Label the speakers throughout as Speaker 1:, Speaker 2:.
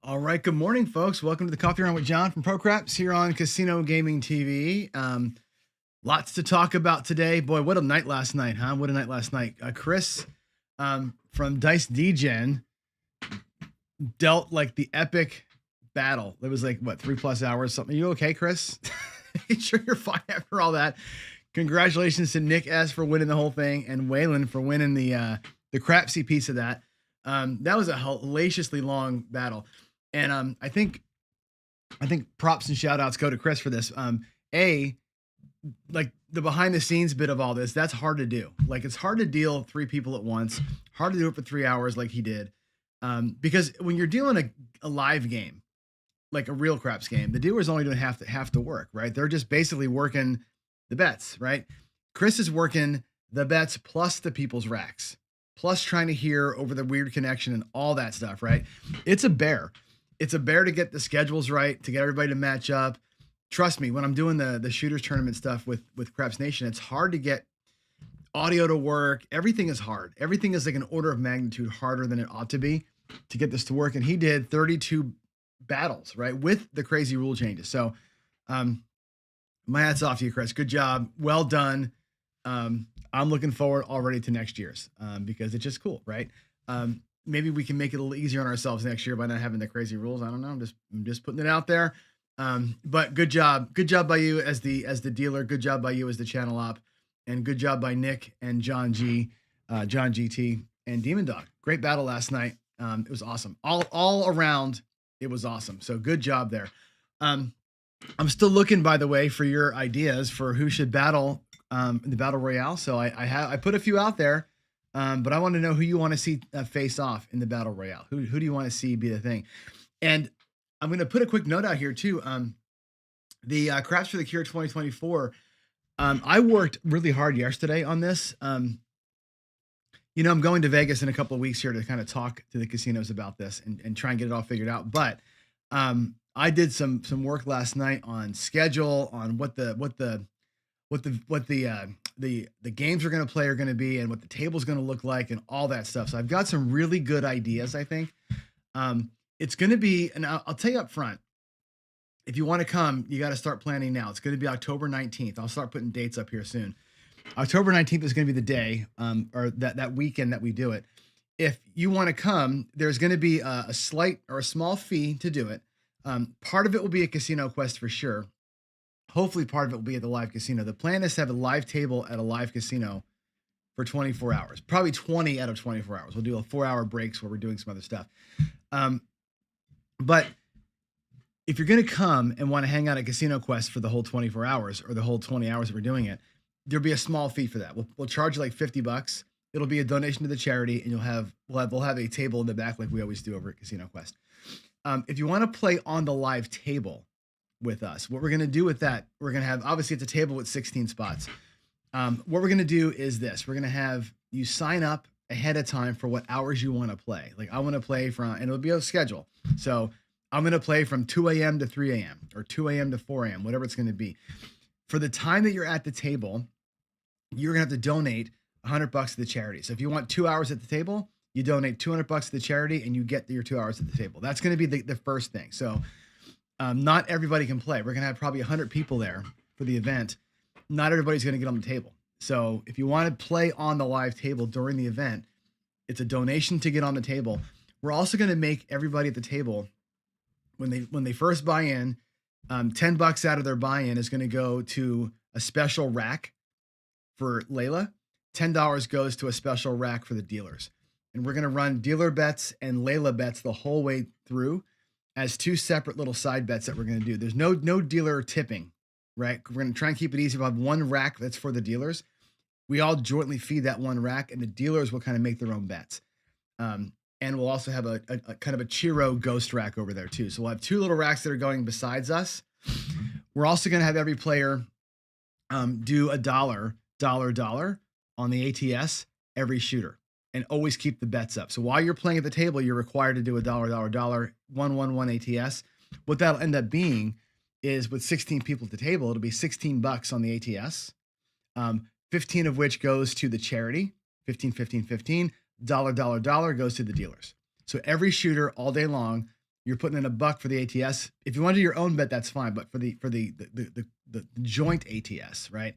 Speaker 1: All right, good morning, folks. Welcome to the Coffee Round with John from Pro Craps here on Casino Gaming TV. Lots to talk about today. Boy, what a night last night, huh? What a night last night. Chris from Dice DGen dealt like the epic battle. It was like, what, 3+ hours, something. Are you okay, Chris? You sure you're fine after all that? Congratulations to Nick S. for winning the whole thing and Waylon for winning the crapsy piece of that. That was a hellaciously long battle. And I think props and shout outs go to Chris for this. Like the behind the scenes bit of all this, that's hard to do. Like it's hard to deal 3 people at once, hard to do it for 3 hours like he did. Because when you're dealing a live game, like a real craps game, the dealer's only doing half the work, right? They're just basically working the bets, right? Chris is working the bets plus the people's racks, plus trying to hear over the weird connection and all that stuff, right? It's a bear. It's a bear to get the schedules right, to get everybody to match up. Trust me, when I'm doing the shooters tournament stuff with Craps Nation, it's hard to get audio to work. Everything is hard. Everything is like an order of magnitude harder than it ought to be to get this to work. And he did 32 battles, right, with the crazy rule changes. So my hat's off to you, Chris. Good job. Well done. I'm looking forward already to next year's because it's just cool, right? Maybe we can make it a little easier on ourselves next year by not having the crazy rules. I don't know. I'm just putting it out there. But good job by you as the dealer. Good job by you as the channel op, and good job by Nick and John GT and Demon Dog. Great battle last night. It was awesome. All around, it was awesome. So good job there. I'm still looking, by the way, for your ideas for who should battle in the battle royale. So I put a few out there. But I want to know who you want to see face off in the battle royale. Who do you want to see be the thing? And I'm going to put a quick note out here too. The Craps for the Cure 2024. I worked really hard yesterday on this. I'm going to Vegas in a couple of weeks here to kind of talk to the casinos about this and try and get it all figured out. But I did some work last night on schedule, on what the games we're going to play are going to be and what the table's going to look like and all that stuff. So I've got some really good ideas, I think. It's going to be, and I'll tell you up front, if you want to come, you got to start planning now. It's going to be October 19th. I'll start putting dates up here soon. October 19th is going to be the day, or that weekend that we do it. If you want to come, there's going to be a slight or a small fee to do it. Part of it will be a casino quest for sure. Hopefully part of it will be at the live casino. The plan is to have a live table at a live casino for 24 hours, probably 20 out of 24 hours. We'll do a 4-hour breaks where we're doing some other stuff. But if you're going to come and want to hang out at Casino Quest for the whole 24 hours or the whole 20 hours that we're doing it, there'll be a small fee for that. We'll charge you like $50. It'll be a donation to the charity, and we'll have a table in the back like we always do over at Casino Quest. If you want to play on the live table with us, what we're going to do with that, we're going to have, obviously it's a table with 16 spots. What we're going to do is this. We're going to have you sign up ahead of time for what hours you want to play. Like I want to play from, and it'll be a schedule. So I'm going to play from 2 a.m. to 3 a.m. or 2 a.m. to 4 a.m., whatever it's going to be. For the time that you're at the table, you're going to have to donate $100 to the charity. So if you want 2 hours at the table, you donate $200 to the charity and you get your 2 hours at the table. That's going to be the first thing. So not everybody can play. We're going to have probably 100 people there for the event. Not everybody's going to get on the table. So if you want to play on the live table during the event, it's a donation to get on the table. We're also going to make everybody at the table, when they first buy in, $10 out of their buy-in is going to go to a special rack for Layla. $10 goes to a special rack for the dealers. And we're going to run dealer bets and Layla bets the whole way through as 2 separate little side bets that we're going to do. There's no dealer tipping, right? We're going to try and keep it easy. We'll have one rack that's for the dealers. We all jointly feed that one rack, and the dealers will kind of make their own bets. And we'll also have a kind of a Chiro ghost rack over there too. So we'll have 2 little racks that are going besides us. We're also going to have every player do a dollar on the ATS every shooter, and always keep the bets up. So while you're playing at the table, you're required to do a $1, 111 ATS. What that'll end up being is, with 16 people at the table, it'll be $16 on the ATS. 15 of which goes to the charity, 15, $, dollar goes to the dealers. So every shooter all day long you're putting in $1 for the ATS. If you want to do your own bet, that's fine. But for the joint ATS, right?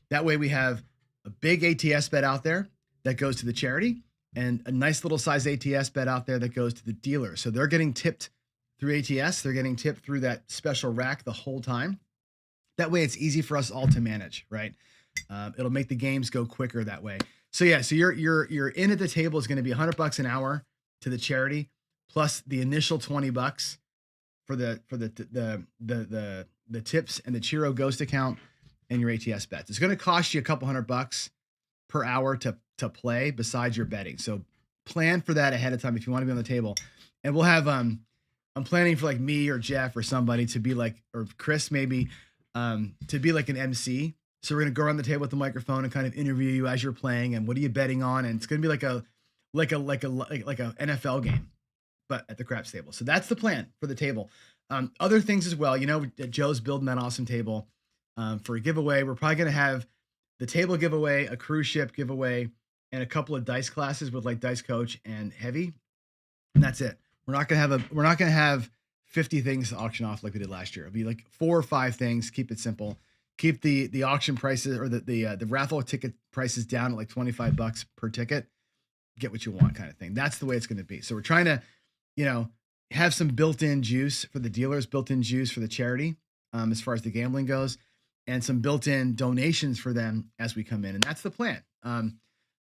Speaker 1: That way we have a big ATS bet out there that goes to the charity and a nice little size ATS bet out there that goes to the dealer. So they're getting tipped through ATS. They're getting tipped through that special rack the whole time. That way it's easy for us all to manage, right? It'll make the games go quicker that way. So yeah, so your in at the table is going to be $100 an hour to the charity, plus the initial $20 for the tips and the Chiro Ghost account and your ATS bets. It's going to cost you a couple $100 per hour to play besides your betting. So plan for that ahead of time if you want to be on the table. And we'll have I'm planning for like me or Jeff or somebody to be like, or Chris maybe, to be like an MC. So we're going to go around the table with the microphone and kind of interview you as you're playing and what are you betting on? And it's going to be like a NFL game, but at the craps table. So that's the plan for the table. Other things as well, Joe's building that awesome table for a giveaway. We're probably going to have the table giveaway, a cruise ship giveaway, and a couple of dice classes with like Dice Coach and Heavy. And that's it. We're not going to have 50 things to auction off like we did last year. It'll be like 4 or 5 things. Keep it simple. Keep the auction prices or the raffle ticket prices down at like $25 per ticket. Get what you want kind of thing. That's the way it's going to be. So we're trying to, have some built-in juice for the dealers, built-in juice for the charity, as far as the gambling goes, and some built-in donations for them as we come in. And that's the plan.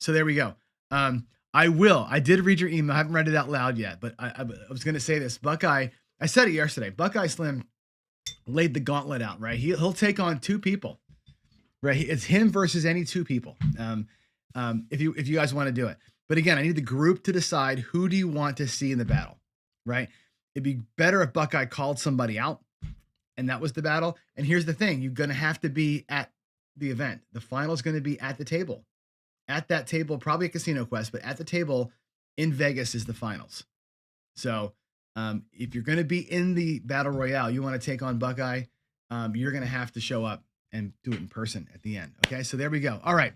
Speaker 1: So there we go. I did read your email. I haven't read it out loud yet, but I was going to say this. Buckeye, I said it yesterday. Buckeye Slim laid the gauntlet out, right? He'll take on 2 people, right? It's him versus any 2 people. If you guys want to do it. But again, I need the group to decide who do you want to see in the battle, right? It'd be better if Buckeye called somebody out and that was the battle. And here's the thing. You're going to have to be at the event. The final is going to be at the table. At that table, probably a Casino Quest, but at the table in Vegas is the finals. So if you're going to be in the battle royale, you want to take on Buckeye, you're going to have to show up and do it in person at the end. Okay. So there we go. All right.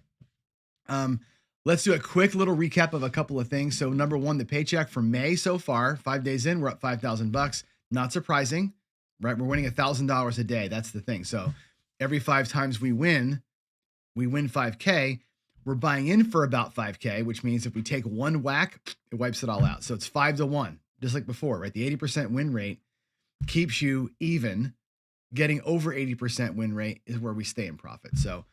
Speaker 1: Let's do a quick little recap of a couple of things. So number 1, the paycheck for May so far, 5 days in, we're up $5,000. Not surprising, right? We're winning $1,000 a day. That's the thing. So every 5 times we win 5K. We're buying in for about 5K, which means if we take one whack, it wipes it all out. So it's 5 to 1, just like before, right? The 80% win rate keeps you even. Getting over 80% win rate is where we stay in profit. So,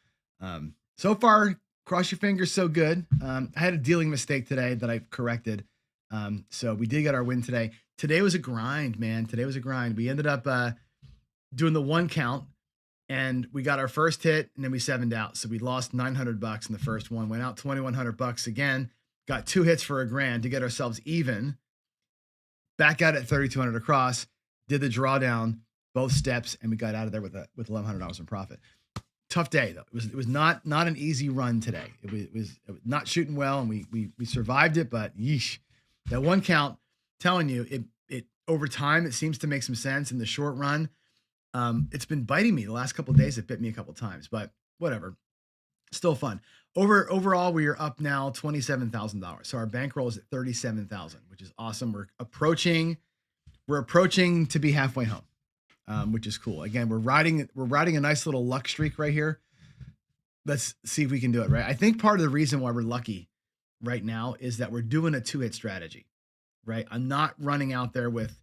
Speaker 1: so far, cross your fingers, so good. I had a dealing mistake today that I've corrected. So we did get our win today. Today was a grind, man. Today was a grind. We ended up doing the 1 count. And we got our first hit and then we 7'd out. So we lost $900 in the first one, went out $2,100 again, got 2 hits for $1,000 to get ourselves even. Back out at 3,200 across, did the drawdown, both steps, and we got out of there with $1,100 in profit. Tough day though. It was not an easy run today. It was not shooting well, and we survived it, but yeesh. That 1 count, telling you, it over time, it seems to make some sense in the short run. It's been biting me the last couple of days. It bit me a couple of times, but whatever. Still fun. Overall, we are up now $27,000. So our bankroll is at 37,000, which is awesome. We're approaching to be halfway home, which is cool. Again, we're riding a nice little luck streak right here. Let's see if we can do it, right? I think part of the reason why we're lucky right now is that we're doing a 2-hit strategy, right? I'm not running out there with,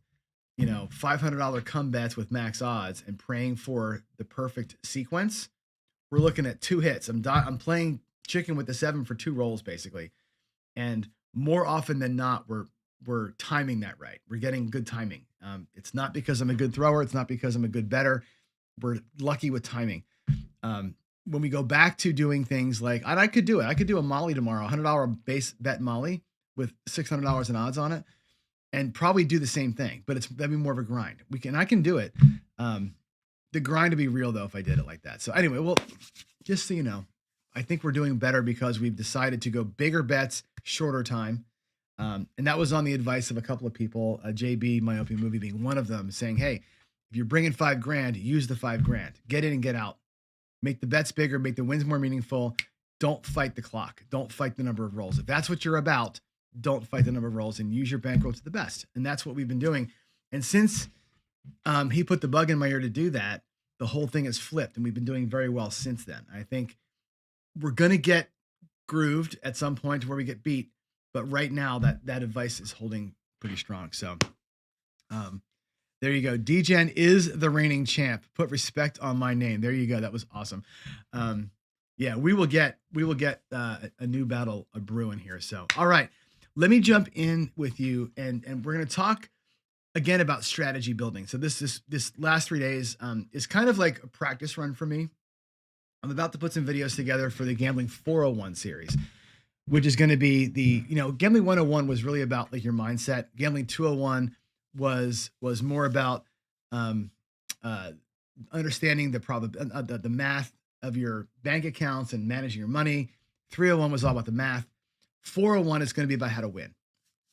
Speaker 1: $500 come bets with max odds and praying for the perfect sequence. We're looking at 2 hits. I'm playing chicken with the 7 for 2 rolls basically. And more often than not, we're timing that right. We're getting good timing. It's not because I'm a good thrower. It's not because I'm a good bettor. We're lucky with timing. When we go back to doing things like, and I could do it. I could do a Molly tomorrow, $100 base bet Molly with $600 in odds on it, and probably do the same thing, but that'd be more of a grind. I can do it. The grind would be real though if I did it like that. So anyway, well, just so you know, I think we're doing better because we've decided to go bigger bets, shorter time. And that was on the advice of a couple of people, JB, Myopia Movie being one of them, saying, hey, if you're bringing $5,000, use the $5,000, get in and get out, make the bets bigger, make the wins more meaningful. Don't fight the clock. Don't fight the number of rolls. If that's what you're about, don't fight the number of rolls and use your bankroll to the best. And that's what we've been doing. And since he put the bug in my ear to do that, the whole thing has flipped, and we've been doing very well since then. I think we're going to get grooved at some point to where we get beat, but right now that advice is holding pretty strong. So there you go. DGen is the reigning champ. Put respect on my name. There you go. That was awesome. Yeah, we will get a new battle a brewing here. So all right, let me jump in with you, and we're going to talk again about strategy building. So this last 3 days is kind of like a practice run for me. I'm about to put some videos together for the Gambling 401 series, which is going to be Gambling 101 was really about like your mindset. Gambling 201 was more about understanding the math of your bank accounts and managing your money. 301 was all about the math. 401 is going to be about how to win,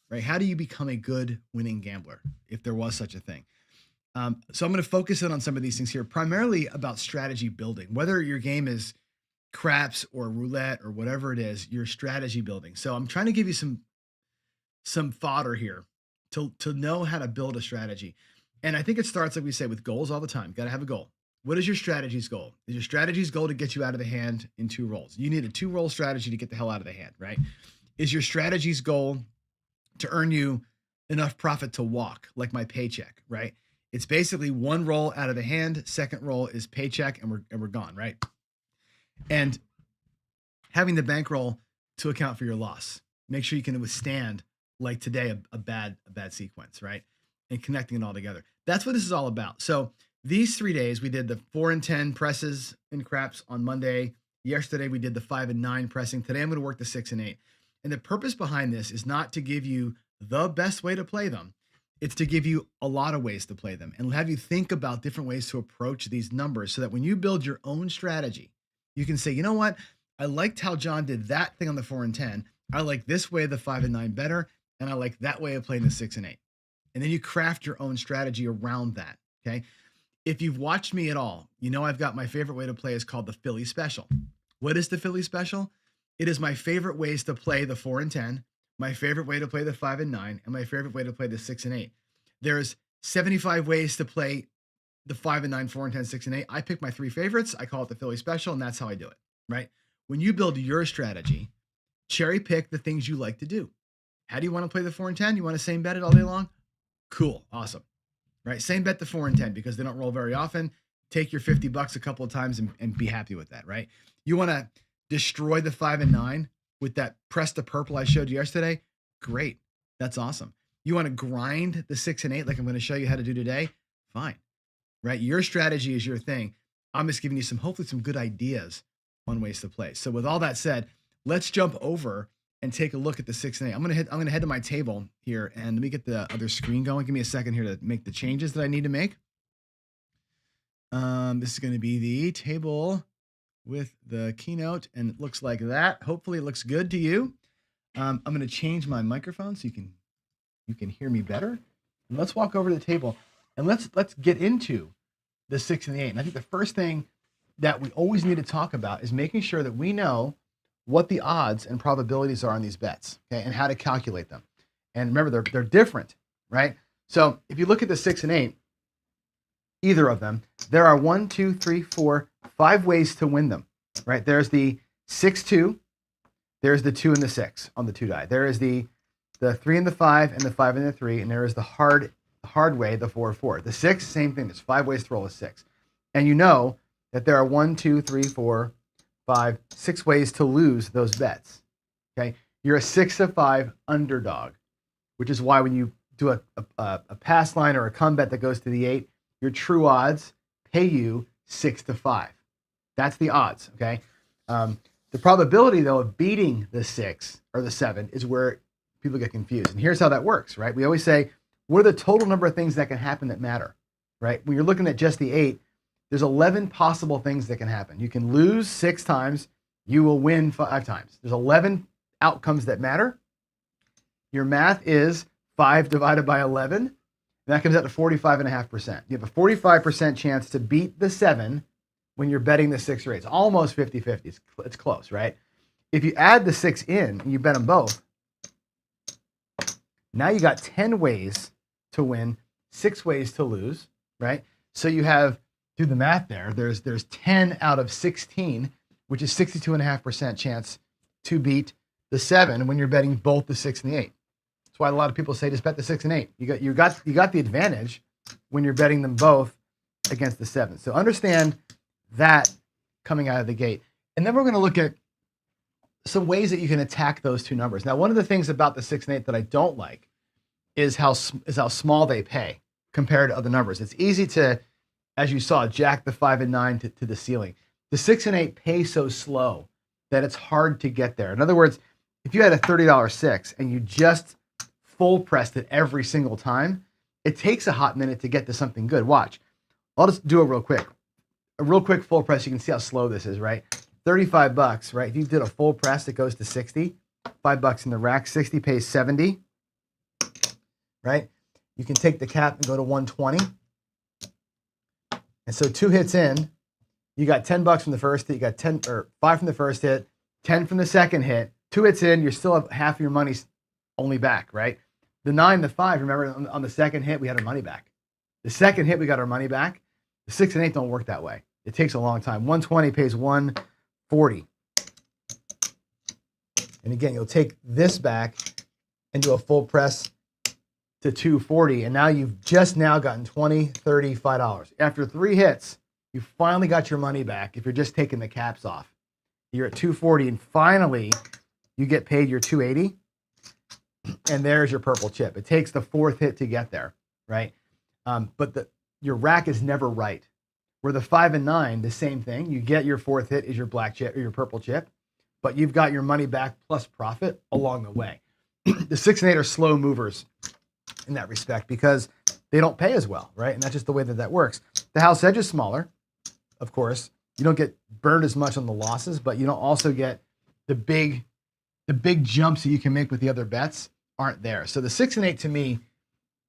Speaker 1: right? How do you become a good winning gambler, if there was such a thing? So I'm going to focus in on some of these things here, primarily about strategy building, whether your game is craps or roulette or whatever it is, your strategy building. So I'm trying to give you some fodder here to know how to build a strategy. And I think it starts, like we say, with goals all the time. Got to have a goal. What is your strategy's goal? Is your strategy's goal to get you out of the hand in 2 rolls? You need a 2-roll strategy to get the hell out of the hand, right? Is your strategy's goal to earn you enough profit to walk, like my paycheck, right? It's basically 1 roll out of the hand, 2nd roll is paycheck, and we're gone, right? And having the bankroll to account for your loss. Make sure you can withstand, like today, a bad sequence, right? And connecting it all together. That's what this is all about. So these 3 days, we did the 4 and 10 presses in craps on Monday. Yesterday, we did the 5 and 9 pressing. Today, I'm going to work the 6 and 8. And the purpose behind this is not to give you the best way to play them. It's to give you a lot of ways to play them and have you think about different ways to approach these numbers so that when you build your own strategy, you can say, you know what? I liked how John did that thing on the 4 and 10. I like this way of the 5 and 9 better. And I like that way of playing the 6 and 8. And then you craft your own strategy around that. Okay. If you've watched me at all, you know I've got my favorite way to play is called the Philly Special. What is the Philly Special? It is my favorite ways to play the 4 and 10, my favorite way to play the 5 and 9, and my favorite way to play the 6 and 8. There's 75 ways to play the 5 and 9, 4 and 10, 6 and 8. I pick my 3 favorites. I call it the Philly Special, and that's how I do it, right? When you build your strategy, cherry pick the things you like to do. How do you want to play the 4 and 10? You want to same bet it all day long? Cool. Awesome. Right? Same bet the 4 and 10 because they don't roll very often. Take your $50 a couple of times and be happy with that, right? You want to destroy the 5 and 9 with that press to purple I showed you yesterday? Great. That's awesome. You want to grind the 6 and 8 like I'm going to show you how to do today? Fine. Right? Your strategy is your thing. I'm just giving you hopefully some good ideas on ways to play. So with all that said, let's jump over and take a look at the 6 and 8. I'm going to head to my table here and let me get the other screen going. Give me a second here to make the changes that I need to make. This is going to be the table with the keynote, and it looks like that. Hopefully it looks good to you. I'm going to change my microphone so you can hear me better. And let's walk over to the table and let's get into the 6 and the 8. And I think the first thing that we always need to talk about is making sure that we know what the odds and probabilities are on these bets, okay, and how to calculate them. And remember, they're different, right? So if you look at the 6 and 8, either of them, there are 1, 2, 3, 4, 5 ways to win them, right? There's the 6-2, there's the 2 and the 6 on the 2 die. There is the 3 and the 5 and the 5 and the 3, and there is the hard way, the 4-4. The 6, same thing. There's 5 ways to roll a 6. And you know that there are 1, 2, 3, 4, 5, 6 ways to lose those bets. Okay, you're a 6-5 underdog, which is why when you do a pass line or a come bet that goes to the 8, your true odds pay you 6-5. That's the odds. Okay, the probability though of beating the 6 or the 7 is where people get confused. And here's how that works. Right, we always say, what are the total number of things that can happen that matter? Right, when you're looking at just the 8. There's 11 possible things that can happen. You can lose 6 times. You will win 5 times. There's 11 outcomes that matter. Your math is 5 divided by 11. And that comes out to 45.5%. You have a 45% chance to beat the 7 when you're betting the 6 or 8. It's almost 50-50. It's close, right? If you add the 6 in and you bet them both, now you got 10 ways to win 6 ways to lose, right? So you have, do the math there, there's 10 out of 16, which is 62.5% chance to beat the 7 when you're betting both the 6 and the 8. That's why a lot of people say just bet the 6 and 8. You got the advantage when you're betting them both against the 7. So understand that coming out of the gate. And then we're going to look at some ways that you can attack those two numbers. Now, one of the things about the 6 and 8 that I don't like is how small they pay compared to other numbers. It's easy to, as you saw, jack the 5 and 9 to the ceiling. The 6 and 8 pay so slow that it's hard to get there. In other words, if you had a $30 6 and you just full pressed it every single time, it takes a hot minute to get to something good. Watch. I'll just do it real quick. A real quick full press. You can see how slow this is, right? $35, right? If you did a full press, it goes to 60. $5 in the rack. 60 pays 70, right? You can take the cap and go to 120. And so 2 hits in, you got $10 from the first hit. You got 10 or 5 from the first hit, 10 from the second hit. 2 hits in, you still have half of your money only back, right? The 9, the 5, remember on the second hit, we had our money back. The second hit, we got our money back. The 6 and 8 don't work that way. It takes a long time. 120 pays 140. And again, you'll take this back and do a full press to 240. And now you've just now gotten $20, $30, $5. After 3 hits, you finally got your money back if you're just taking the caps off. You're at 240 and finally you get paid your 280. And there's your purple chip. It takes the 4th hit to get there, right? But your rack is never right. Where the 5 and 9, the same thing. You get your 4th hit is your black chip or your purple chip, but you've got your money back plus profit along the way. The 6 and 8 are slow movers in that respect because they don't pay as well, right? And that's just the way that works. The house edge is smaller, of course. You don't get burned as much on the losses, but you don't also get the big jumps that you can make with the other bets aren't there. So the 6 and 8 to me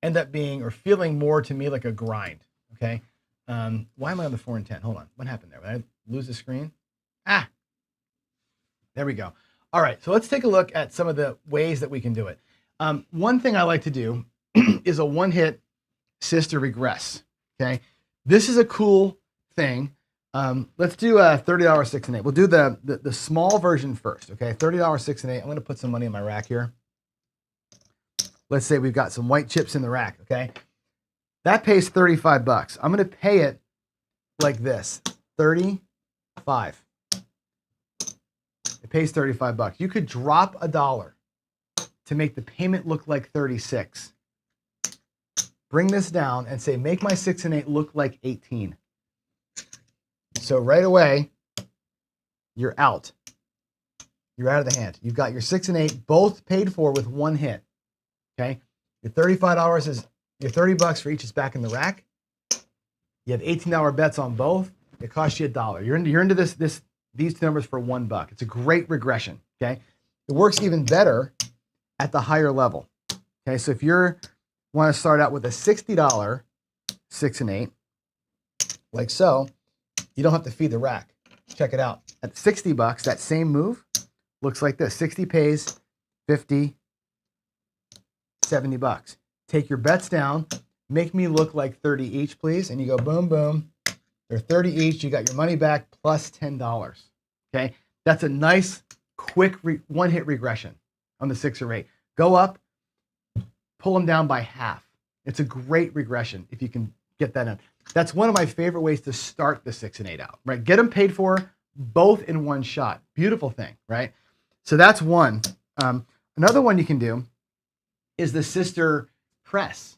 Speaker 1: end up being or feeling more to me like a grind. Okay. Why am I on the 4 and 10? Hold on. What happened there? Did I lose the screen? There we go. All right. So let's take a look at some of the ways that we can do it. One thing I like to do is a one-hit sister regress. Okay. This is a cool thing. Let's do a $30 6 and 8. We'll do the small version first. Okay. $30 6 and 8. I'm going to put some money in my rack here. Let's say we've got some white chips in the rack. Okay. That pays $35. I'm going to pay it like this, 35. It pays $35. You could drop $1 to make the payment look like 36. Bring this down and say, make my 6 and 8 look like 18. So right away, you're out. You're out of the hand. You've got your 6 and 8 both paid for with one hit. Okay. Your $35 is your $30 for each is back in the rack. You have $18 bets on both. It costs you $1. You're into these two numbers for $1. It's a great regression. Okay. It works even better at the higher level. Okay. So if you want to start out with a $60 6 and 8, like so, you don't have to feed the rack. Check it out. At $60, that same move looks like this. 60 pays 50, $70. Take your bets down, make me look like 30 each, please. And you go boom, boom. They're 30 each. You got your money back plus $10. Okay. That's a nice, quick one-hit regression on the 6 or 8. Go up, pull them down by half. It's a great regression if you can get that in. That's one of my favorite ways to start the 6 and 8 out, right? Get them paid for both in one shot. Beautiful thing, right? So that's one. Another one you can do is the sister press,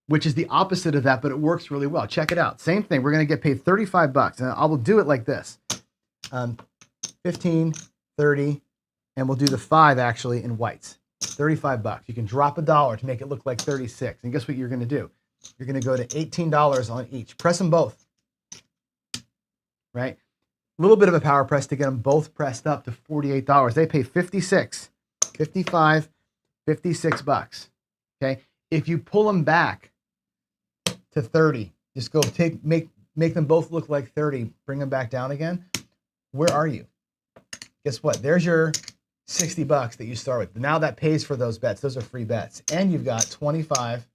Speaker 1: which is the opposite of that, but it works really well. Check it out. Same thing. We're going to get paid $35, and I will do it like this. 15, 30, and we'll do the 5 actually in whites. $35. You can drop $1 to make it look like 36. And guess what you're going to do? You're going to go to $18 on each. Press them both. Right? A little bit of a power press to get them both pressed up to $48. They pay 56, 55, $56. Okay? If you pull them back to 30, just go make them both look like 30, bring them back down again. Where are you? Guess what? There's your $60 that you start with. Now that pays for those bets. Those are free bets. And you've got 25,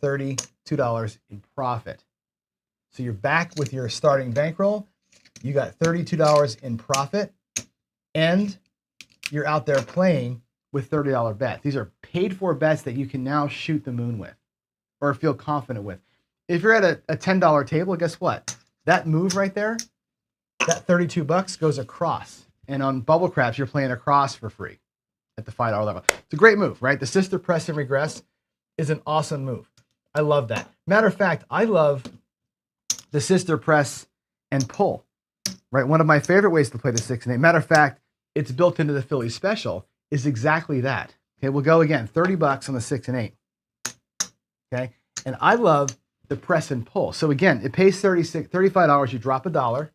Speaker 1: $32 in profit. So you're back with your starting bankroll. You got $32 in profit, and you're out there playing with $30 bets. These are paid for bets that you can now shoot the moon with or feel confident with. If you're at a $10 table, guess what? That move right there, that $32 goes across. And on bubble craps, you're playing across for free at the $5 level. It's a great move, right? The sister press and regress is an awesome move. I love that. Matter of fact, I love the sister press and pull, right? One of my favorite ways to play the 6 and 8. Matter of fact, it's built into the Philly special, is exactly that. Okay, we'll go again, $30 on the 6 and 8. Okay, and I love the press and pull. So again, it pays $35. You drop $1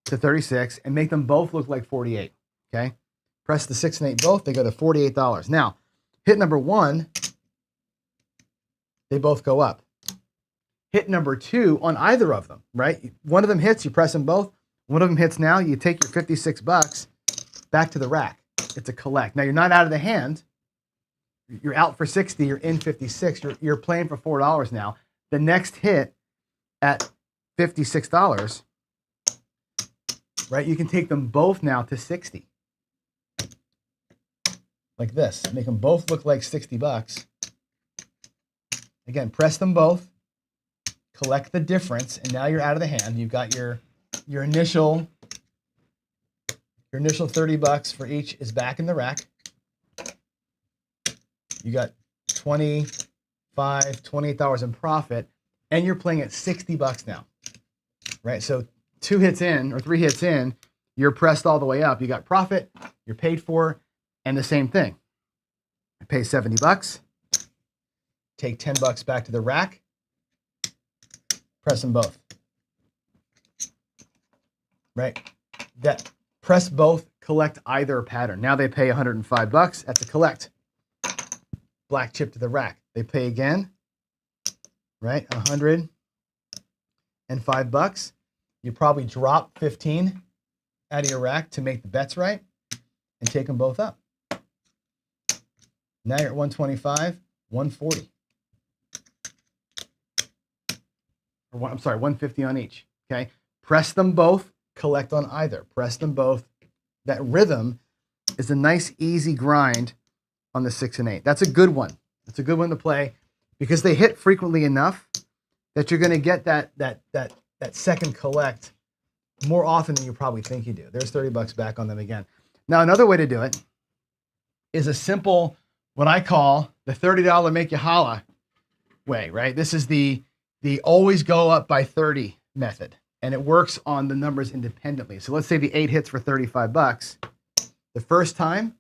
Speaker 1: to 36 and make them both look like 48. Okay, press the 6 and 8 both, they go to $48. Now, hit number 1, they both go up. Hit number 2 on either of them, right? One of them hits, you press them both. One of them hits now, you take your $56 back to the rack. It's a collect. Now, you're not out of the hand. You're out for 60, you're in 56. You're playing for $4 now. The next hit at $56, right? You can take them both now to 60. Like this. Make them both look like $60. Again, press them both. Collect the difference, and now you're out of the hand. You've got your initial $30 for each is back in the rack. You got $28 in profit, and you're playing at $60 now, right? So 2 hits in or 3 hits in, you're pressed all the way up. You got profit, you're paid for, and the same thing. I pay $70, take $10 back to the rack, press them both, right? That press both, collect either pattern. Now they pay $105. That's a collect. Black chip to the rack. They pay again, right? $105. You probably drop 15 out of your rack to make the bets right and take them both up. Now you're at 125, 140. Or I'm sorry, 150 on each. Okay. Press them both, collect on either. Press them both. That rhythm is a nice, easy grind on the 6 and 8. That's a good one. That's a good one to play because they hit frequently enough that you're going to get that second collect more often than you probably think you do. There's $30 back on them again. Now, another way to do it is a simple, what I call the $30 make you holla way, right? This is the always go up by 30 method, and it works on the numbers independently. So let's say the 8 hits for $35. The first time,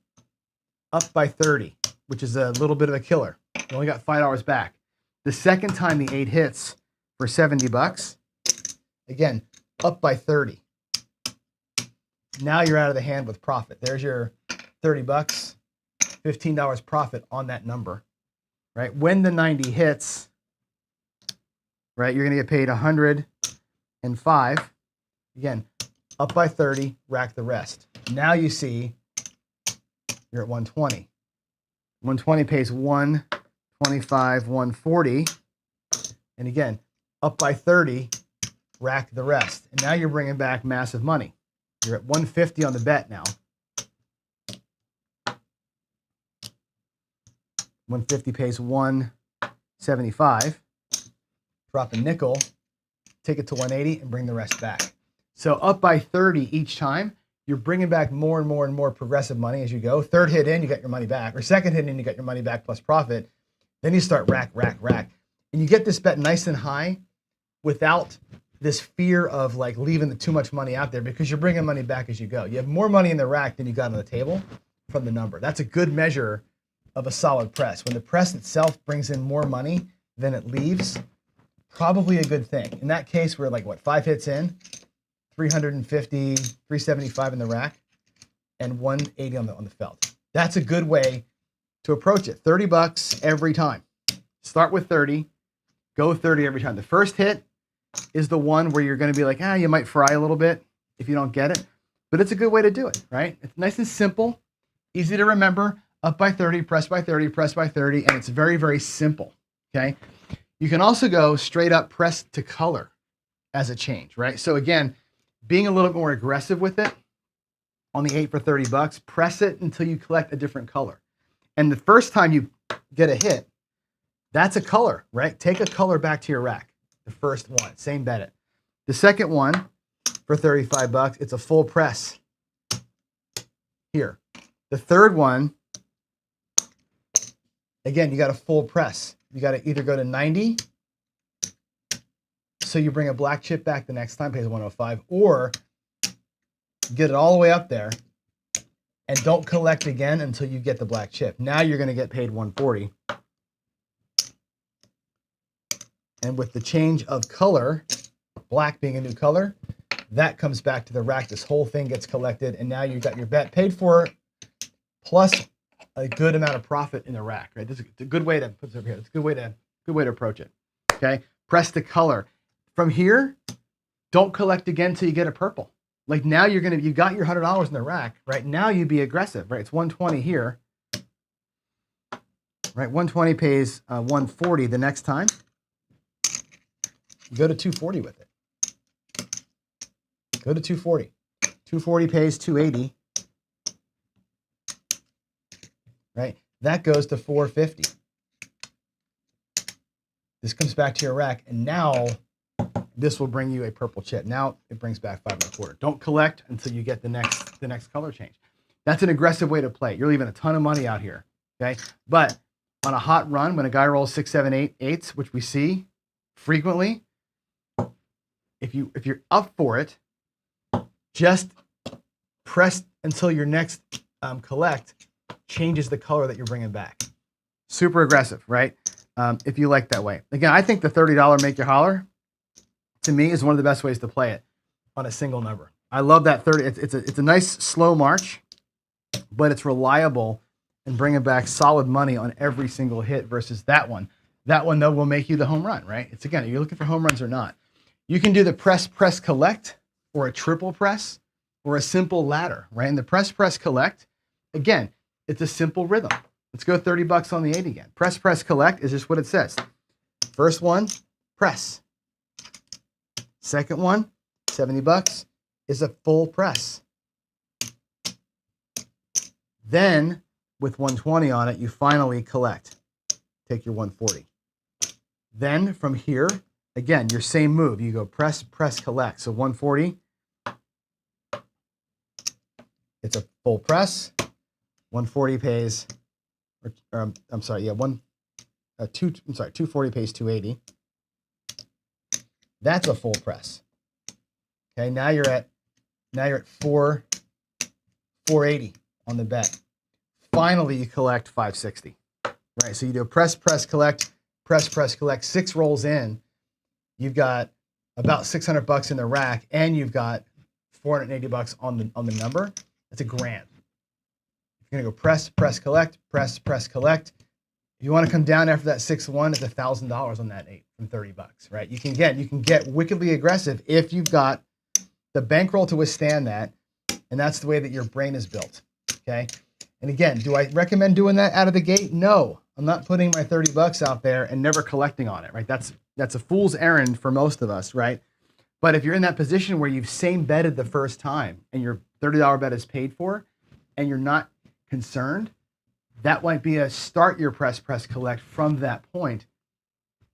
Speaker 1: up by 30, which is a little bit of a killer. You only got $5 back. The second time the 8 hits for $70, again, up by 30. Now you're out of the hand with profit. There's your $30, $15 profit on that number, right? When the 90 hits, right, you're going to get paid $105. Again, up by 30, rack the rest. Now you see you're at 120. 120 pays 125, 140. And again, up by 30, rack the rest. And now you're bringing back massive money. You're at 150 on the bet now. 150 pays 175. Drop a nickel, take it to 180, and bring the rest back. So up by 30 each time, you're bringing back more and more and more progressive money as you go. Third hit in, you got your money back. Or second hit in, you got your money back plus profit. Then you start rack, rack, rack. And you get this bet nice and high without this fear of like leaving too much money out there because you're bringing money back as you go. You have more money in the rack than you got on the table from the number. That's a good measure of a solid press. When the press itself brings in more money than it leaves, probably a good thing. In that case, we're like, what, 5 hits in, 350, 375 in the rack, and 180 on the felt. That's a good way to approach it. $30 every time. Start with 30, go 30 every time. The first hit is the one where you're going to be like, you might fry a little bit if you don't get it, but it's a good way to do it, right? It's nice and simple, easy to remember, up by 30, press by 30, press by 30, and it's very, very simple. okay? You can also go straight up press to color as a change, right? So again, being a little bit more aggressive with it on the 8 for 30 bucks, press it until you collect a different color. And the first time you get a hit, that's a color, right? Take a color back to your rack. The first one, same bet it. The second one for 35 bucks, it's a full press here. The third one, again, you got a full press. You got to either go to 90, so you bring a black chip back the next time, pays 105, or get it all the way up there and don't collect again until you get the black chip. Now you're going to get paid 140. And with the change of color, black being a new color, that comes back to the rack. This whole thing gets collected, and now you got your bet paid for, plus a good amount of profit in the rack. Right? This is a good way to put this over here. It's a good way to approach it. Okay, press the color. From here, don't collect again until you get a purple. Like now you got your $100 in the rack. Right now you'd be aggressive. Right, it's 120 here. Right, 120 pays 140 the next time. Go to 240 with it. Go to 240. 240 pays 280. Right? That goes to 450. This comes back to your rack, and now this will bring you a purple chip. Now it brings back 5.25. Don't collect until you get the next color change. That's an aggressive way to play. You're leaving a ton of money out here. Okay? But on a hot run, when a guy rolls 6, 7, 8, 8s, which we see frequently, if you're up for it, just press until your next collect changes the color that you're bringing back. Super aggressive, right? If you like that way. Again, I think the $30 make you holler, to me, is one of the best ways to play it on a single number. I love that 30. It's a nice slow march, but it's reliable and bringing back solid money on every single hit versus that one. That one, though, will make you the home run, right? It's, again, are you looking for home runs or not? You can do the press, collect, or a triple press, or a simple ladder, right? And the press, collect, again, it's a simple rhythm. Let's go 30 bucks on the 8 again. Press, collect is just what it says. First one, press. Second one, 70 bucks, is a full press. Then, with 120 on it, you finally collect. Take your 140. Then, from here, again, your same move. You go press, collect. So 140, it's a full press. 140 pays, I'm sorry, yeah, 240 pays 280. That's a full press. Okay, now you're at 480 on the bet. Finally, you collect 560. Right, so you do a press, collect, press, collect. 6 rolls in, you've got about 600 bucks in the rack, and you've got 480 bucks on the number. That's $1,000. You're gonna go press, collect, press, collect. If you want to come down after that 6-1, it's $1,000 on that 8 from 30 bucks, right? You can get wickedly aggressive if you've got the bankroll to withstand that, and that's the way that your brain is built. Okay. And again, do I recommend doing that out of the gate? No, I'm not putting my 30 bucks out there and never collecting on it, right? That's a fool's errand for most of us, right? But if you're in that position where you've same betted the first time and your $30 bet is paid for, and you're not concerned, that might be a start your press, collect from that point.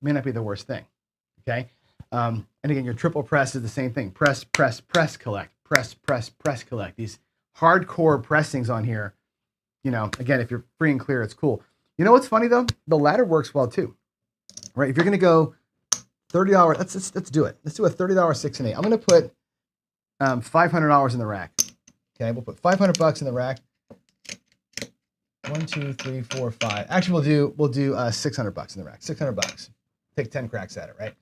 Speaker 1: May not be the worst thing. Okay. And again, your triple press is the same thing. Press, collect, press, collect. These hardcore pressings on here, you know, again, if you're free and clear, it's cool. You know what's funny though? The ladder works well too, right? If you're going to go $30, let's do it. Let's do a $30 6 and 8. I'm going to put $500 in the rack. Okay. We'll put 500 bucks in the rack. 1, 2, 3, 4, 5. Actually, we'll do 600 bucks in the rack. 600 bucks. Take 10 cracks at it, right?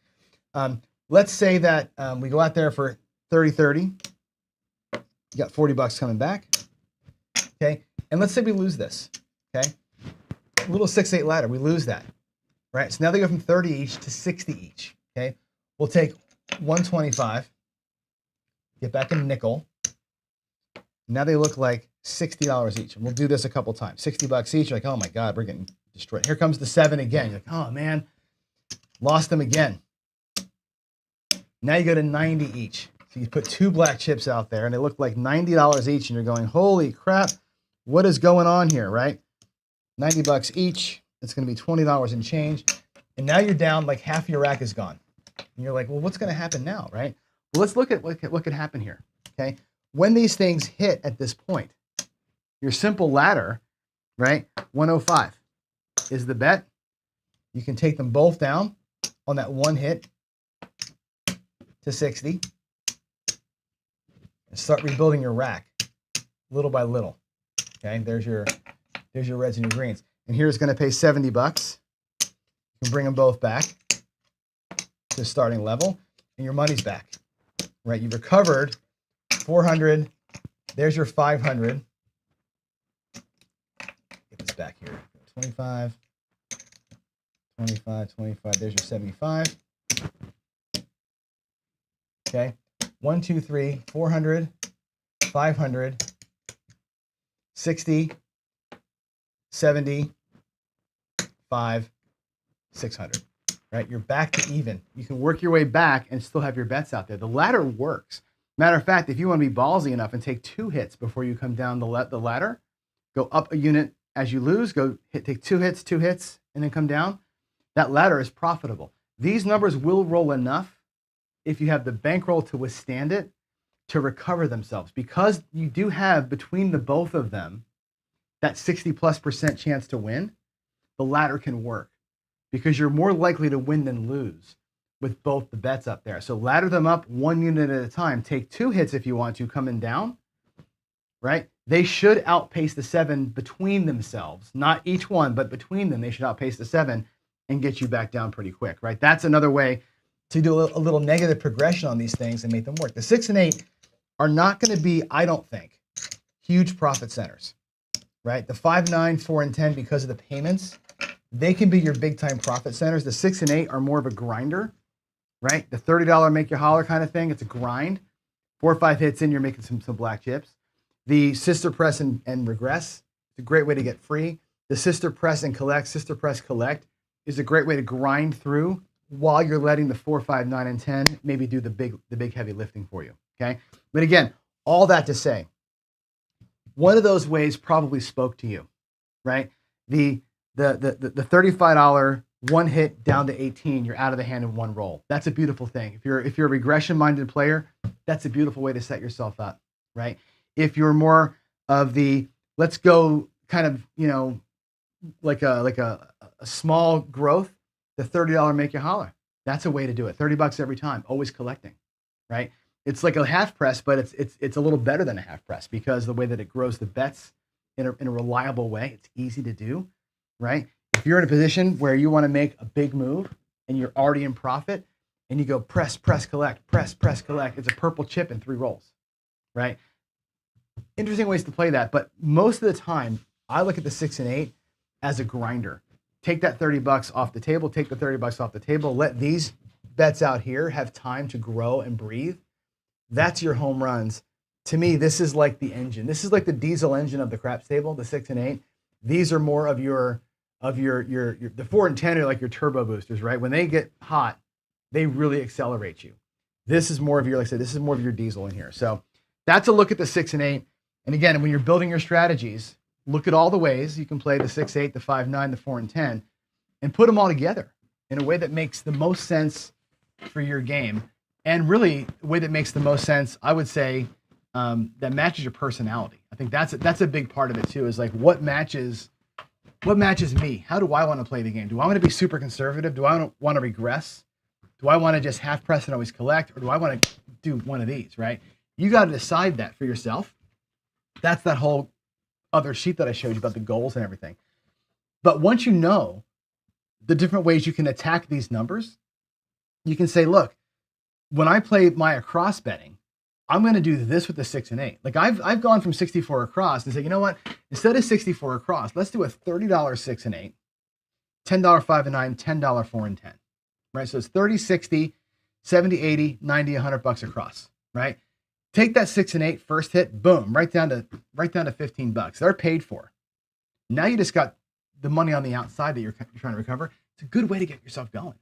Speaker 1: Let's say that we go out there for 30. You got 40 bucks coming back. Okay, and let's say we lose this. Okay, a little 6-8 ladder, we lose that, right? So now they go from 30 each to 60 each. Okay, we'll take 125. Get back a nickel. Now they look like $60 each. And we'll do this a couple times. 60 bucks each. You're like, oh my God, we're getting destroyed. Here comes the 7 again. You're like, oh man, Lost them again. Now you go to 90 each. So you put 2 black chips out there and they look like $90 each, and you're going, holy crap, what is going on here, right? 90 bucks each. It's going to be $20 and change. And now you're down, like half your rack is gone. And you're like, well, what's going to happen now, right? Well, let's look at what could happen here, okay? When these things hit at this point, your simple ladder, right, 105 is the bet. You can take them both down on that one hit to 60 and start rebuilding your rack little by little, okay? There's your reds and your greens. And here's going to pay 70 bucks. You can bring them both back to starting level, and your money's back, right? You've recovered 400. There's your 500. Get this back here. 25, 25, 25. There's your 75. Okay. 1, 2, 3, 400, 500, 60, 70, 5, 600. Right? You're back to even. You can work your way back and still have your bets out there. The ladder works. Matter of fact, if you want to be ballsy enough and take 2 hits before you come down the ladder, go up a unit as you lose, take 2 hits, and then come down. That ladder is profitable. These numbers will roll enough if you have the bankroll to withstand it, to recover themselves, because you do have between the both of them that 60+% chance to win. The ladder can work because you're more likely to win than lose with both the bets up there. So ladder them up 1 unit at a time. Take 2 hits if you want to coming down, right? They should outpace the 7 between themselves, not each one, but between them, they should outpace the 7 and get you back down pretty quick, right? That's another way to do a little negative progression on these things and make them work. The 6 and 8 are not going to be, I don't think, huge profit centers, right? The 5, 9, 4, and 10, because of the payments, they can be your big time profit centers. The 6 and 8 are more of a grinder, right? The $30 make you holler kind of thing. It's a grind. 4 or 5 hits in, you're making some black chips. The sister press and regress, it's a great way to get free. The sister press and collect, sister press collect is a great way to grind through while you're letting the 4, 5, 9, and 10 maybe do the big heavy lifting for you. Okay. But again, all that to say, one of those ways probably spoke to you, right? The $35 one hit down to 18, you're out of the hand in one roll. That's a beautiful thing. If you're a regression minded player, that's a beautiful way to set yourself up, right? If you're more of the let's go kind of, like a small growth, the $30 make you holler. That's a way to do it. 30 bucks every time, always collecting, right? It's like a half press, but it's a little better than a half press because the way that it grows the bets in a reliable way, it's easy to do, right? If you're in a position where you want to make a big move and you're already in profit and you go press, collect, press, collect, it's a purple chip in 3 rolls, right? Interesting ways to play that, but most of the time I look at the 6 and 8 as a grinder. Take that 30 bucks off the table, take the 30 bucks off the table, let these bets out here have time to grow and breathe. That's your home runs. To me, this is like the engine. This is like the diesel engine of the craps table, the 6 and 8. These are more of your the 4 and 10 are like your turbo boosters, right? When they get hot, they really accelerate you. This is more of your, like I said, this is more of your diesel in here. So that's a look at the 6 and 8. And again, when you're building your strategies, look at all the ways you can play the 6, 8, the 5, 9, the 4, and 10, and put them all together in a way that makes the most sense for your game. And really, the way that makes the most sense, I would say, that matches your personality. I think that's a big part of it too. Is like what matches me? How do I want to play the game? Do I want to be super conservative? Do I want to regress? Do I want to just half press and always collect, or do I want to do one of these? Right? You got to decide that for yourself. That's that whole other sheet that I showed you about the goals and everything. But once you know the different ways you can attack these numbers, you can say, look, when I play my across betting, I'm going to do this with the 6 and 8. Like I've gone from 64 across and say, you know what? Instead of 64 across, let's do a $30 6 and 8, $10 5 and 9, $10 4 and 10. Right? So it's 30, 60, 70, 80, 90, 100 bucks across, right? Take that 6 and 8 first hit, boom, right down to 15 bucks. They're paid for. Now you just got the money on the outside that you're trying to recover. It's a good way to get yourself going.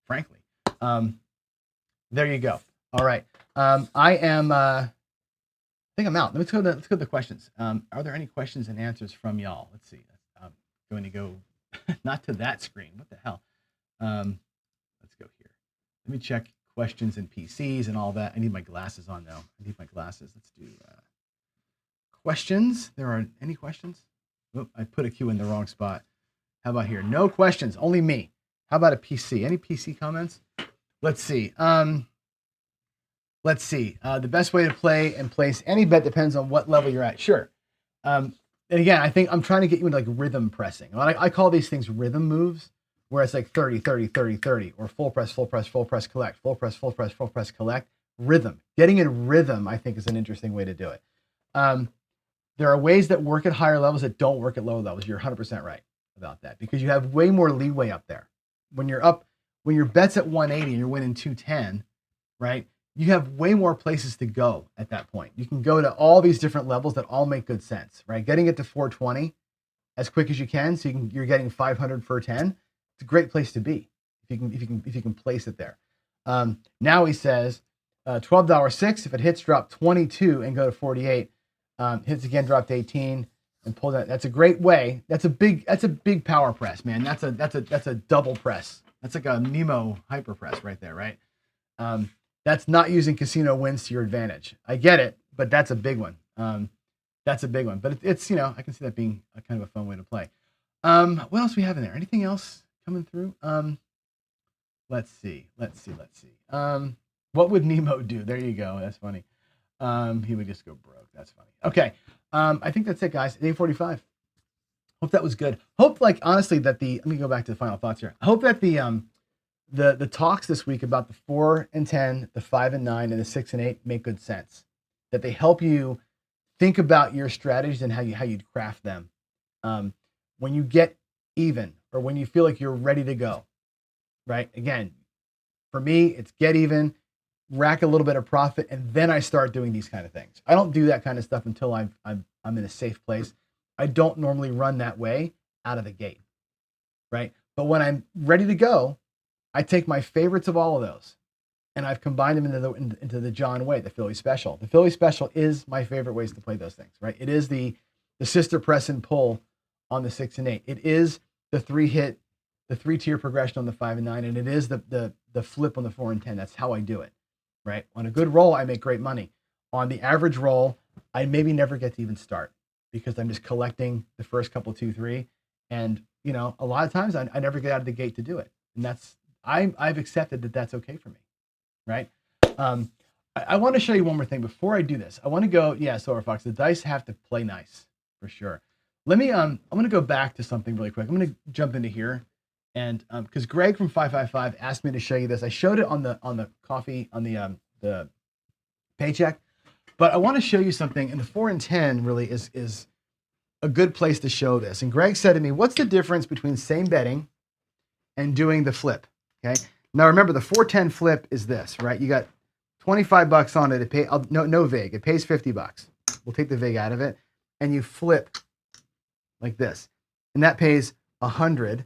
Speaker 1: frankly. There you go. All right. I am, I think I'm out. Let's go to the questions. Are there any questions and answers from y'all? Let's see. I'm going to go not to that screen. What the hell? Let's go here. Let me check questions and PCs and all that. I need my glasses on though. I need my glasses. Let's do questions. There are any questions? Oh, I put a Q in the wrong spot. How about here? No questions, only me. How about a PC? Any PC comments? Let's see. The best way to play and place any bet depends on what level you're at. Sure. And again, I think I'm trying to get you into like rhythm pressing. I call these things rhythm moves, where it's like 30, 30, 30, 30, or full press, full press, full press, collect, full press, full press, full press, collect. Rhythm. Getting in rhythm, I think, is an interesting way to do it. There are ways that work at higher levels that don't work at lower levels. You're 100% right about that, because you have way more leeway up there. When your bet's at 180 and you're winning 210, right? You have way more places to go at that point. You can go to all these different levels that all make good sense, right? Getting it to 420 as quick as you can, so you're getting 500 for 10. It's a great place to be if you can place it there. Now he says $12.06. If it hits, drop 22 and go to 48. Hits again, drop to 18 and pull that. That's a great way. That's a big power press, man. That's a double press. That's like a Nemo hyper press right there, right? That's not using casino wins to your advantage. I get it, but that's a big one. That's a big one. But it's I can see that being a kind of a fun way to play. What else we have in there? Anything else coming through? Let's see. What would Nemo do? There you go. That's funny. He would just go broke. That's funny. Okay. I think that's it, guys. 8:45. Hope that was good. Hope, honestly, that let me go back to the final thoughts here. I hope that the talks this week about the 4 and 10, the 5 and 9, and the 6 and 8 make good sense. That they help you think about your strategies and how you'd craft them. When you get even, or when you feel like you're ready to go, right? Again, for me, it's get even, rack a little bit of profit, and then I start doing these kind of things. I don't do that kind of stuff until I'm in a safe place. I don't normally run that way out of the gate, right? But when I'm ready to go, I take my favorites of all of those, and I've combined them into the John way, the Philly special. The Philly special is my favorite ways to play those things, right? It is the sister press and pull on the 6 and 8. It is the 3-tier progression on the 5 and 9, and it is the flip on the 4 and 10. That's how I do it, right? On a good roll, I make great money. On the average roll, I maybe never get to even start, because I'm just collecting the first couple 2, 3, and a lot of times I never get out of the gate to do it, and I've accepted that that's okay for me, right? I want to show you one more thing before I do this. I want to go, Silver Fox, the dice have to play nice for sure. Let me, I'm going to go back to something really quick. I'm going to jump into here, and because Greg from 555 asked me to show you this. I showed it on the coffee, on the paycheck, but I want to show you something, and the 4 and 10 really is a good place to show this. And Greg said to me, what's the difference between same betting and doing the flip? Okay. Now remember, the 4-10 flip is this, right? You got $25 on it. It pay no vig. It pays $50. We'll take the vig out of it, and you flip like this, and that pays 100.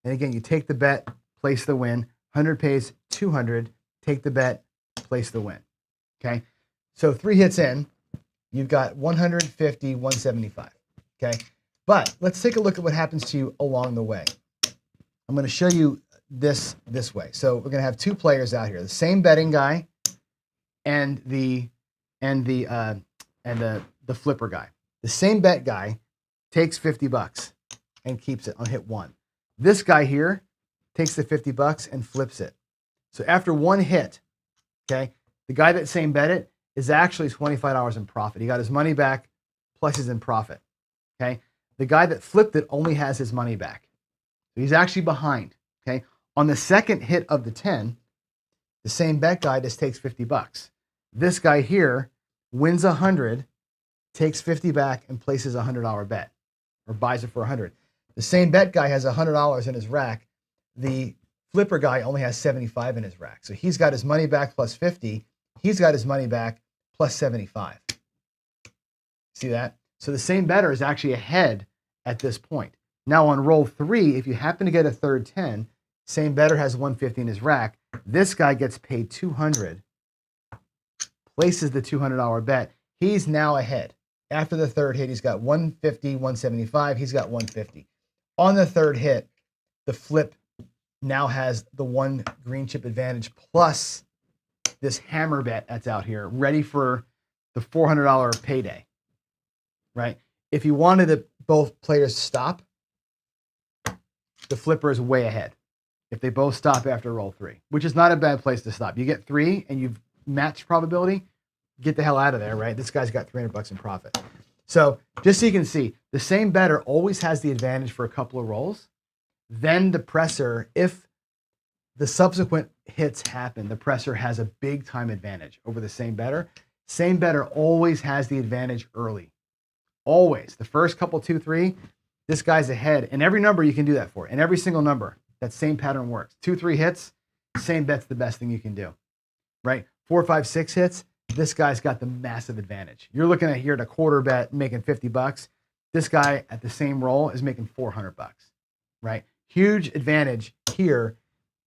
Speaker 1: And again, you take the bet, place the win. 100 pays 200. Take the bet, place the win. Okay. So 3 hits in, you've got 150, 175. Okay. But let's take a look at what happens to you along the way. I'm going to show you this way. So we're going to have 2 players out here, the same betting guy and the flipper guy. The same bet guy takes $50 and keeps it on hit 1. This guy here takes the $50 and flips it. So after 1 hit, okay, the guy that same bet it is actually $25 in profit. He got his money back plus he's in profit. Okay. The guy that flipped it only has his money back. So he's actually behind. Okay. On the second hit of the 10, the same bet guy just takes $50. This guy here wins 100, takes 50 back, and places a $100 bet, or buys it for 100. The same bet guy has $100 in his rack. The flipper guy only has 75 in his rack. So he's got his money back plus 50. He's got his money back plus 75. See that? So the same bettor is actually ahead at this point. Now on roll 3, if you happen to get a third 10, Same better has 150 in his rack. This guy gets paid 200, places the $200 bet. He's now ahead. After the third hit, he's got 150, 175. He's got 150. On the third hit, the flip now has the one green chip advantage plus this hammer bet that's out here, ready for the $400 payday, right? If you wanted both players to stop, the flipper is way ahead. If they both stop after roll 3, which is not a bad place to stop. You get 3 and you've matched probability, get the hell out of there, right? This guy's got $300 in profit. So just so you can see, the same better always has the advantage for a couple of rolls. Then the presser, if the subsequent hits happen, the presser has a big time advantage over the same better. Same better always has the advantage early. Always. The first couple, 2, 3, this guy's ahead. And every number you can do that for. And every single number, that same pattern works. 2, 3 hits, same bet's the best thing you can do, right? 4, 5, 6 hits, this guy's got the massive advantage. You're looking at here at a quarter bet making $50. This guy at the same roll is making $400, right? Huge advantage here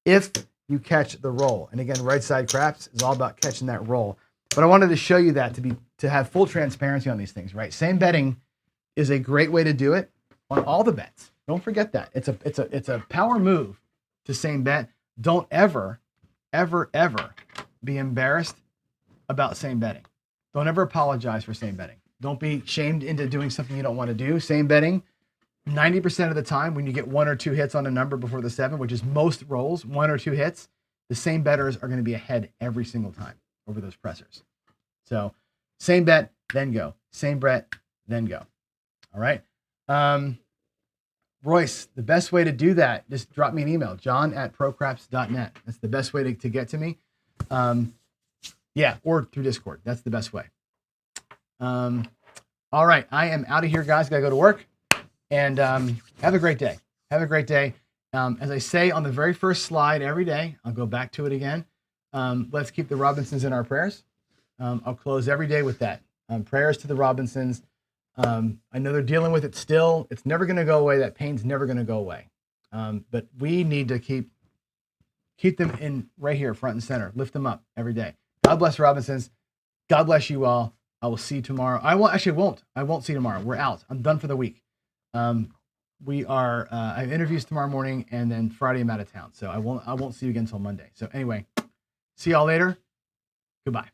Speaker 1: if you catch the roll. And again, right side craps is all about catching that roll. But I wanted to show you that to have full transparency on these things, right? Same betting is a great way to do it on all the bets. Don't forget that. It's a power move to same bet. Don't ever, ever, ever be embarrassed about same betting. Don't ever apologize for same betting. Don't be shamed into doing something you don't want to do. Same betting, 90% of the time when you get 1 or 2 hits on a number before the 7, which is most rolls, 1 or 2 hits, the same bettors are going to be ahead every single time over those pressers. So same bet, then go. Same bet, then go. All right. Royce, the best way to do that, just drop me an email, john@procraps.net. That's the best way to get to me. Yeah, or through Discord. That's the best way. All right. I am out of here, guys. Got to go to work. And have a great day. Have a great day. As I say on the very first slide every day, I'll go back to it again. Let's keep the Robinsons in our prayers. I'll close every day with that. Prayers to the Robinsons. I know they're dealing with it still. It's never going to go away. That pain's never going to go away. But we need to keep them in right here, front and center. Lift them up every day. God bless Robinsons. God bless you all. I will see you tomorrow. I won't see you tomorrow. We're out. I'm done for the week. I have interviews tomorrow morning, and then Friday I'm out of town. So I won't see you again until Monday. So anyway, see y'all later. Goodbye.